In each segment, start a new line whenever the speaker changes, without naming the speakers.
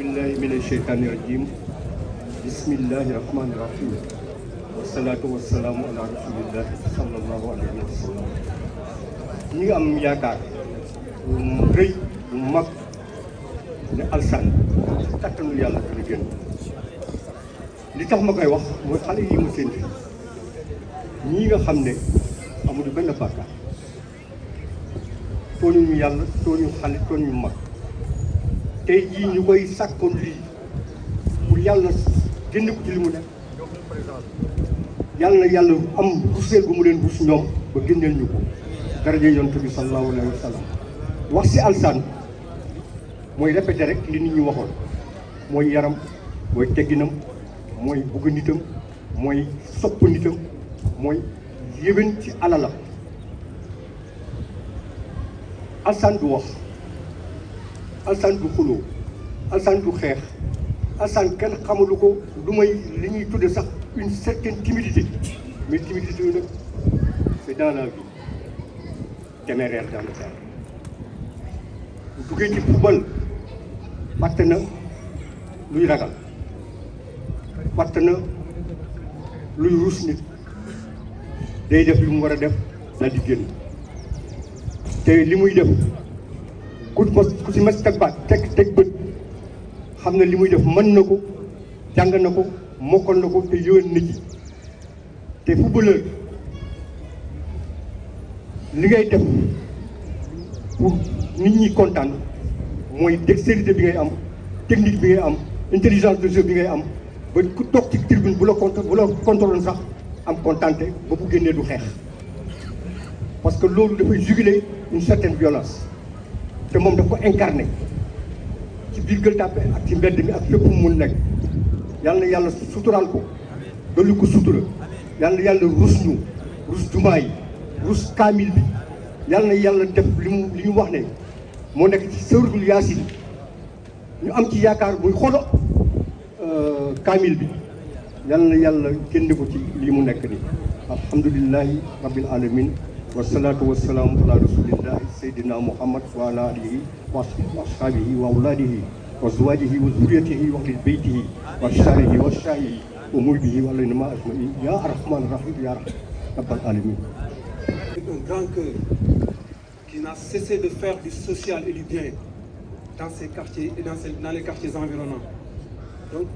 billahi mina sheytaani rajim bismillahi rahmani rahim wasalaatu wasalaamu ala rasulillahi sallallahu alayhi wa sallam. ñi nga am yaakaar bu rëy bu mag ne Alassane ci kattanu yàlla dana génn. li tax ma koy wax mooy xale yi ma séntu ñii nga xam ne amuñu benn bàkkaar tooñuñu yàlla tooñu xale tooñu mag tey jii ñu koy sàkkoon lii pour yàlla génn ko ci li mu nekk yàlla na yàlla am ruseel bu mu leen rus ñoom ba génneel ñu ko daraja yonent bi sallallahu alayhi wa sallam. wax si Alassane mooy répété rek li nit ñi waxoon mooy yaram mooy tegginam mooy bugg nitam mooy sopp nitam mooy yéwén ci alalam. Alassane du wax Alassane du xuloo Alassane du xeex Alassane kenn xamalu ko lu may li ñuy tudde sax une certaine timidité mais timidité nag c'est dans la vie téméraire dans le terrain. bu duggee ci football fàtte na luy ragal fàtte na luy ruus nit day def li mu war a def daal di génn te li muy def ku ci mas teg baat teg bët xam ne li muy def mën na ko jàng na ko mokkal na ko te yëwén nit yi te footballeur li ngay def pour nit ñi kontaan mooy dextérité bi ngay am technique bi ngay am intelligence de jeu bi ngay am ba ku toog ci tribune bu la contrôle sax am kontaante ba bu génnee du xeex parce que loolu dafay juguler une certaine violence te moom daf ko incarné ci biir Gueule Tapée ak ci mbedd mi ak fépp mu mun nekk. yàlla na yàlla suturaal ko dolli ko sutura yàlla na yàlla rus ñu rus jumaa yi rus kaamil bi yàlla na yàlla def li ñu wax ne moo nekk ci suratul Yaasin ñu am ci yaakaar muy xolo kaamil bi yàlla na yàlla génne ko ci lii mu nekk nii. alhamdulillahi rabbil alamin wasalaatu wasalaamu ala rasulillahi sayyidina muhammad wa ala alihi wa ashabihi wa awladihi wa zuwajihi wa zuriyatihi wa ahli baytihi wa sharihi wa shahihi wa mulkihi wa alayna ma ajmain ya arrahman rahim ya rabbal alamin.
Un grand cœur qui n'a cessé de faire du social et du bien dans ces quartiers et dans les quartiers environnants. Donc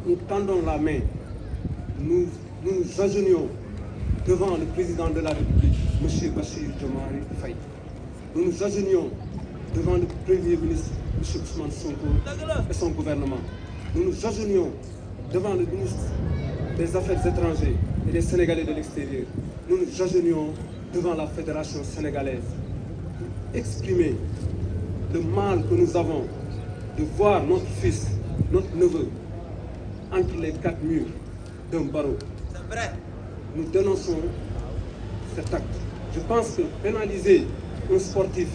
nous tendons la main, nous nous agenouillons devant le président de la République, M. Bassirou Diomaye Faye. Nous nous agenouillons devant le Premier ministre, M. Ousmane Sonko et son gouvernement. Nous nous agenouillons devant le ministre des Affaires étrangères et des Sénégalais de l'extérieur. Nous nous agenouillons devant la Fédération sénégalaise pour exprimer le mal que nous avons de voir notre fils, notre neveu, entre les quatre murs d'un barreau. C'est vrai. Nous dénonçons cet acte. Je pense que pénaliser un sportif,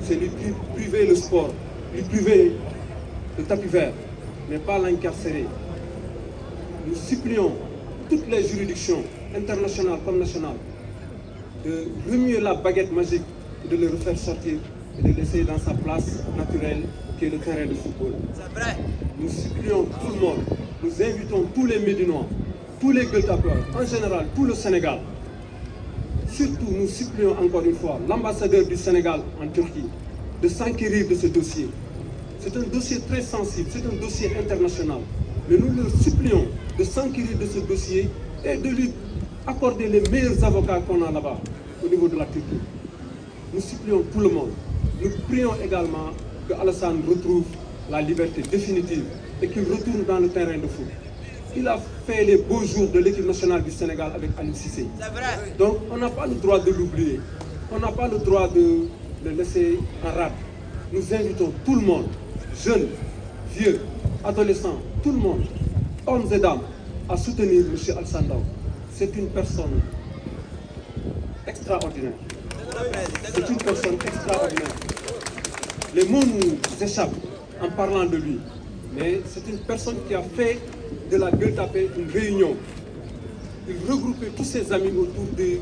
c'est lui priver le sport, lui priver le tapis vert, mais pas l'incarcérer. Nous supplions toutes les juridictions, internationales comme nationales, de remuer la baguette magique et de le refaire sortir et de le laisser dans sa place naturelle qui est le terrain de football. C'est vrai. Nous supplions tout le monde, nous invitons tous les Médinois, tous les Gueule Tapeurs, en général tout le Sénégal. Surtout, nous supplions encore une fois l'ambassadeur du Sénégal en Turquie de s'enquérir de ce dossier. C'est un dossier très sensible, c'est un dossier international. Mais nous le supplions de s'enquérir de ce dossier et de lui accorder les meilleurs avocats qu'on a là-bas, au niveau de la Turquie. Nous supplions tout le monde. Nous prions également que Alassane retrouve la liberté définitive et qu'il retourne dans le terrain de foot. Il a fait les beaux jours de l'équipe nationale du Sénégal avec Aliou Cissé. C'est vrai. Donc on n'a pas le droit de l'oublier. On n'a pas le droit de le laisser en rade. Nous invitons tout le monde, jeunes, vieux, adolescents, tout le monde, hommes et dames, à soutenir M. Alassane Ndao. C'est une personne extraordinaire. C'est une personne extraordinaire. Les mots nous échappent en parlant de lui. Mais c'est une personne qui a fait de la Gueule Tapée une réunion. Il regroupait tous ses amis autour du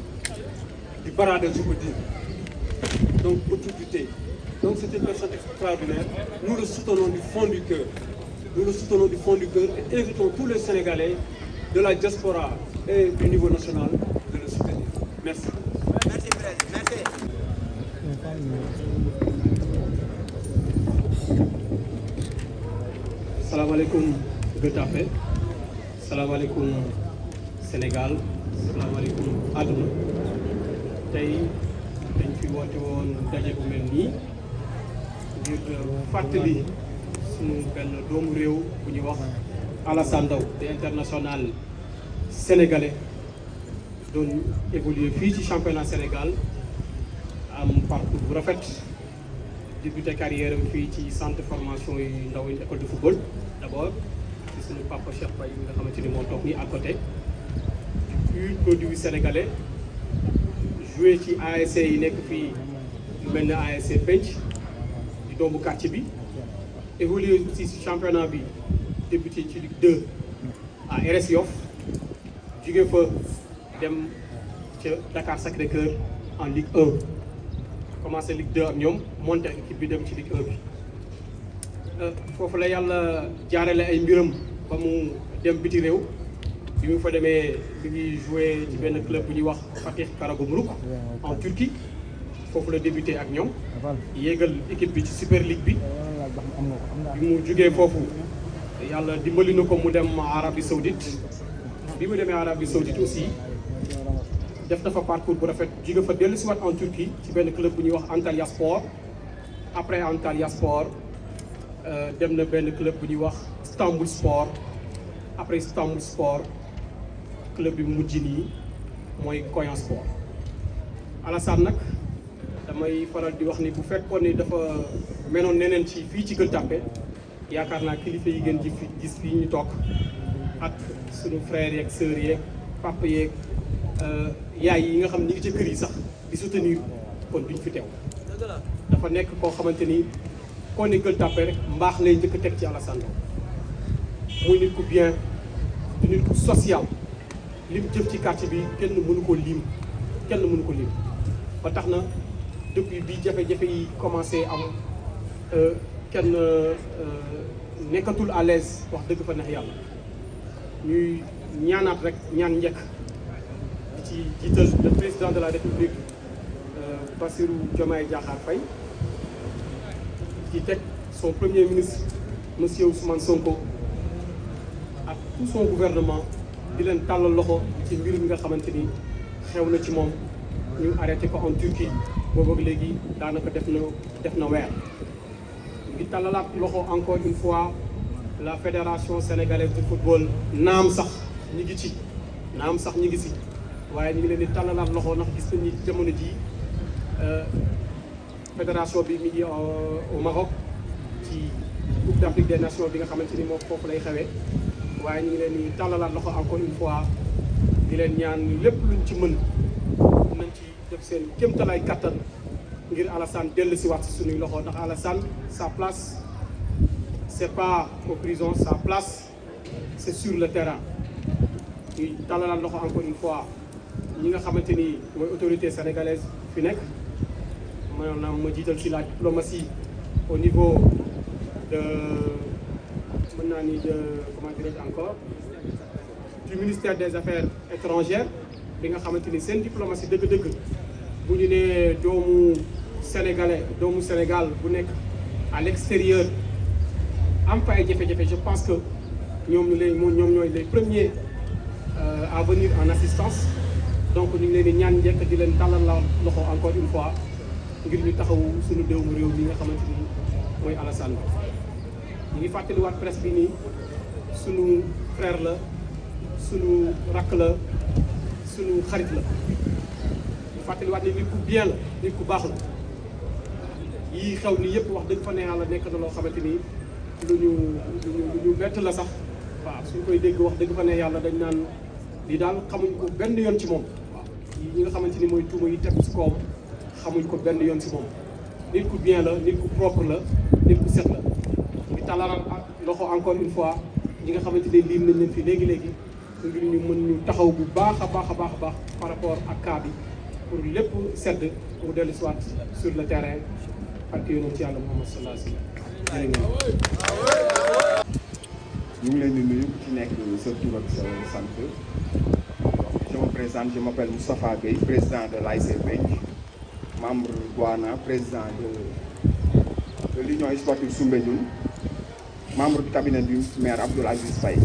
baradeur, je peux dire. Donc, autour du thé. Donc, c'est une personne extraordinaire. Nous le soutenons du fond du cœur. nous le soutenons du fond du cœur et invitons tous les Sénégalais de la diaspora et du niveau national de le soutenir. Merci.
Merci, Président. Merci.
Salaamaaleykum Gueule Tapée, salaamaaleykum Sénégal, salaamaaleykum àdduna. Tey dañ fi woote woon daje bu mel nii ngir fàttali suñu benn doomu réew bu ñuy wax Alassane Ndao te international sénégalais doon évoluer fii ci championnat Sénégal am parcours bu rafet débuté carrière am fii ci centre de formation yu ndaw yi école de football d'abord ci suñu papa Cheikh Faye nga xamante ni moo toog nii à côté du produit sénégalais joué ci ASC yi nekk fii lu mel ne ASC Penc di doomu quartier bi évolué aussi ci championnat bi débuté ci Ligue 2 à RS Yoff jóge fa dem ca Dakar Sacré-Cœur en Ligue 1 commencé Ligue 2 ak ñoom monté équipe bi dem ci Ligue 1 bi foofu la yàlla jaarale ay mbiram ba mu dem biti réew bi mu fa demee mi ngi joué ci benn club bu ñuy wax Fatih Karagümrük en Turquie foofu la débuté ak ñoom yéegal équipe bi ci Super League bi bi mu jugee foofu yàlla dimbali na ko mu dem Arabie Saoudite bi mu demee Arabie Saoudite aussi def na fa parcours bu rafet jóge fa dellu si waat en Turquie ci benn club bu ñuy wax Antalya Sport après Antalya Sport dem na benn club bu ñuy wax Istanbul Sport après Istanbul Sport club bi mujj nii mooy Konya Sport. Alassane nag damay faral di wax ni bu fekkoon ni dafa menoon neneen ci fii ci Gueule Tapée yaakaar naa kilifa yi ngeen gis fii ñu toog ak suñu frères yeeg sœurs yeeg papa yeeg yaay yi nga xam ni ngi ci kër yi sax di soutenir kon duñ fi teew. dafa nekk koo xamante ni koo ne Gueule Tapée rek mbaax lay njëkk a teg ci Alassane Ndao muy nit ku bien di nit ku social lim jëf ci quartier bi kenn mënu ko lim ba tax na depuis bi jafe-jafe yi commencé am kenn nekkatul à l'aise wax dëgg fa neex yàlla ñuy ñaanaat rek ñaan njëkk ci jiital le président de la République Bassirou Diomaye Diakhar Faye ci teg son premier ministre monsieur Ousmane Sonko ak tout son gouvernement di leen tàllal loxo ci mbir mi nga xamante ni xew na ci moom ñu arrêté ko en Turquie boobu ak léegi daanaka def na weer. ngi tàllalaat loxo encore une fois la fédération sénégalaise de football naam sax ñi ngi ci waaye ñu ngi leen di tàllalaat loxo ndax gis nañu jamono ji fédération bi mi ngi au Maroc ci Coupe d'Afrique des Nations bi nga xamante ni moom foofu lay xewee waaye ñu ngi leen di tàllalaat loxo encore une fois di leen ñaan lépp luñ ci mën nañ ci def seen kéemtalaay kattan ngir Alassane dellu si waat si suñuy loxo ndax Alassane sa place c'est pas aux prisons, sa place c'est sur le terrain. ñuy tàllalaat loxo encore une fois ñi nga xamante ni mooy autorité sénégalaise fi nekk maanaam ma jiital si la diplomatie au niveau de mën naa ni de comment dirais-je encore du ministère des affaires étrangères bi nga xamante ni seen diplomatie dëgg-dëgg bu ñu nee doomu Sénégal bu nekk à l'extérieur am fa ay jafe-jafe je pense que ñoom ñooy les premiers à venir en assistance donc ñu ngi leen di ñaan njëkk di leen tàllal la loxo encore une fois ngir ñu taxawu suñu doomu réew mi nga xamante ni mooy Alassane ñu ngi fàttaliwaat presse bi nii suñu frère la suñu rakk la suñu xarit la ñu fàttaliwaat ni nit ku bien la nit ku baax la yii xew ni yëpp wax dëgg fa ne yàlla nekk na loo xamante ni lu ñu bett la sax waaw suñ koy dégg wax dëgg fa ne yàlla dañ naan lii daal xamuñ ko benn yoon ci moom waaw ñi nga xamante ni mooy tuuma yi tegu si kawam xamuñ ko benn yoon si moom nit ku bien la nit ku propre la nit ku set la di tàllal loxo encore une fois ñi nga xamante ne liim nañ leen fii léegi-léegi ngir ñu mën ñu taxaw bu baax a baax par rapport ak cas bi pour lépp sedd mu dellu soit sur le terrain ak yonent ci yàlla Muhammad sallallahu alayhi wa sallam.
ngi leen di nuyu ci nekk sa tur ak sa sant. Je me présente, je m'appelle Moustapha Gueye, président de l'ASC Penc, membre Goana, président de l'Union sportive Soumbédioune, membre du cabinet du maire Abdoul Aziz Faye.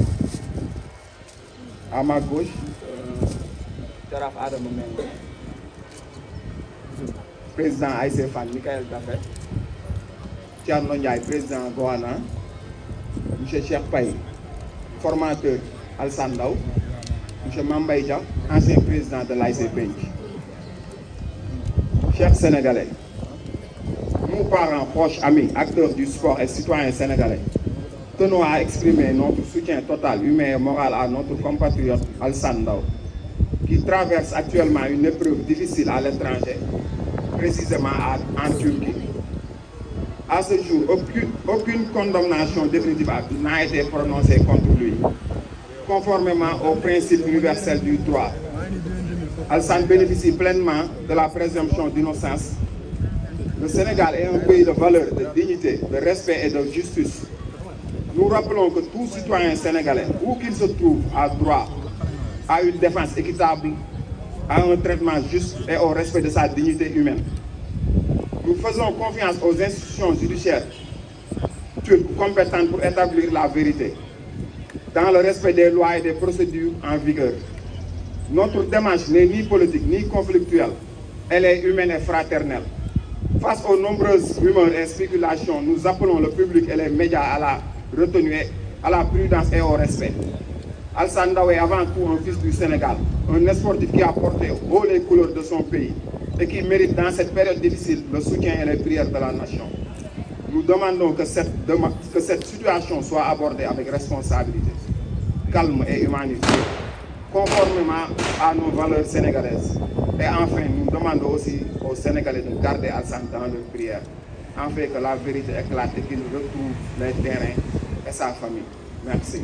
À ma gauche, Jaraaf Adama Meng, président ASC Fan, Michael Daffé, Thierno Ndiaye, président Goana, M. Cheikh Paye, formateur Alsan Ndaw, M. Mambay Dia, ancien président de l'ASC Penc. Chers Sénégalais, nous parents, proches, amis, acteurs du sport et citoyens sénégalais, tenons à exprimer notre soutien total, humain et moral à notre compatriote Alsan Ndaw, qui traverse actuellement une épreuve difficile à l'étranger, précisément en Turquie. À ce jour, aucune condamnation définitive n'a été prononcée contre lui, conformément au principe universel du droit. Alsan bénéficie pleinement de la présomption d'innocence. Le Sénégal est un pays de valeurs, de dignité, de respect et de justice. Nous rappelons que tout citoyen sénégalais, où qu'il se trouve, a droit à une défense équitable, à un traitement juste et au respect de sa dignité humaine. Nous faisons confiance aux institutions judiciaires turques compétentes pour établir la vérité, dans le respect des lois et des procédures en vigueur. Notre démarche n'est ni politique ni conflictuelle, elle est humaine et fraternelle. Face aux nombreuses rumeurs et spéculations, nous appelons le public et les médias à la retenue, à la prudence et au respect. Alsan Ndaw est avant tout un fils du Sénégal, un sportif qui a porté haut les couleurs de son pays et qui mérite dans cette période difficile le soutien et les prières de la nation. Nous demandons que cette situation soit abordée avec responsabilité, calme et humanité, conformément à nos valeurs sénégalaises. Et enfin, nous demandons aussi aux Sénégalais de garder Alsan dans leurs prières, afin que la vérité éclate et qu'il retrouve les terrains et sa famille. Merci.